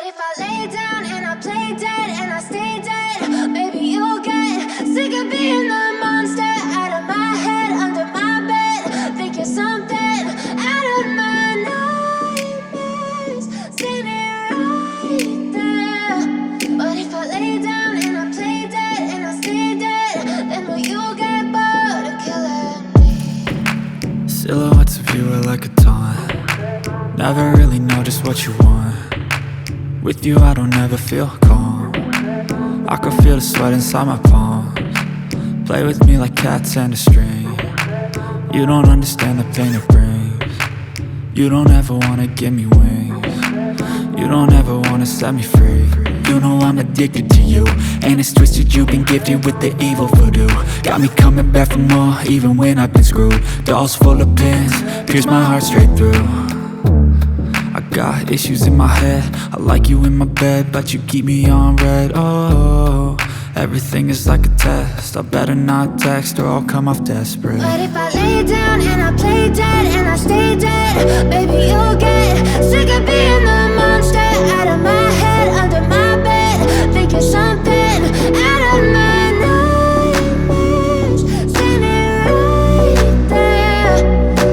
if I lay down and I play dead and I stay dead, maybe you'll get sick of being the monster out of my head, under my bed. Think you're something out of my nightmares, standing right there. But if I lay down and I play dead and I stay dead, then will you get bored of killing me? Silhouettes of you are like a taunt. Never really know just what you want. With you I don't ever feel calm. I can feel the sweat inside my palms. Play with me like cats and a string. You don't understand the pain it brings. You don't ever wanna give me wings. You don't ever wanna set me free. You know I'm addicted to you, and it's twisted, you've been gifted with the evil voodoo. Got me coming back for more, even when I've been screwed. Dolls full of pins, pierce my heart straight through. I got issues in my head, I like you in my bed, but you keep me on red. Oh, everything is like a test, I better not text or I'll come off desperate. But if I lay down and I play dead and I stay dead, baby you'll get sick of being the monster out of my head, under my bed. Think you're something out of my nightmares, standing right there.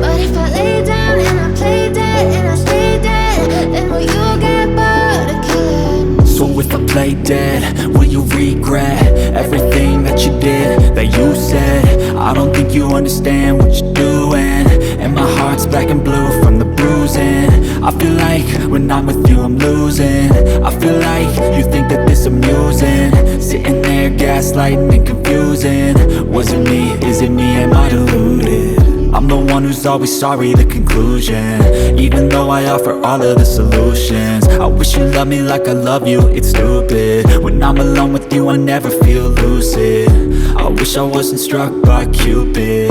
But if I lay down and I play dead and I stay dead, then will you get bored of killing me? So if I play dead, will you regret everything that you did, that you said? I don't think you understand what you're doing, and my heart's black and blue from the bruising. I feel like when I'm with you I'm losing. I feel like you think that this amusing, sitting there gaslighting and confusing. Was it me? Is it me? Am I deluded? I'm the one who's always sorry, the conclusion, even though I offer all of the solutions. I wish you loved me like I love you, it's stupid. When I'm alone with you I never feel lucid. I wish I wasn't struck by Cupid.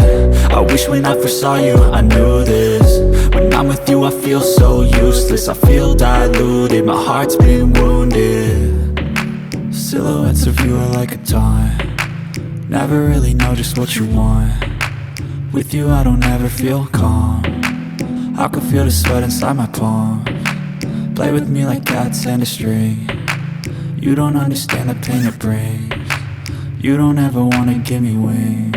I wish when I first saw you I knew this. When I'm with you I feel so useless, I feel diluted, my heart's been wounded. Silhouettes of you are like a taunt. Never really know just what you want. With you I don't ever feel calm. I can feel the sweat inside my palms. Play with me like cats and a string. You don't understand the pain it brings. You don't ever wanna give me wings.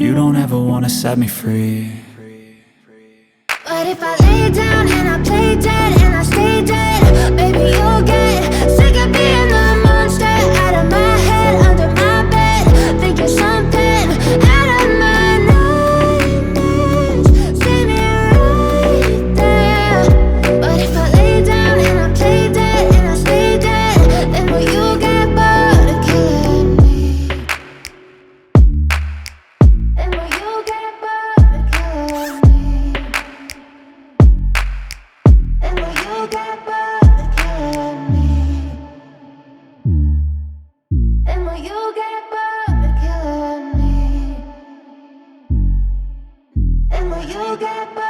You don't ever wanna set me free. But if I lay down and I play dead and I stay dead, baby you'll get sick of being the monster out of my head, under my bed. Think you're something out of my nightmares, standing right there. But if I lay down and I play dead and I stay dead, then will you get bored of killing me? Then will you get bored of killing me? And will you get bored of killing me? And will you get bored of killing me? And will you get bored?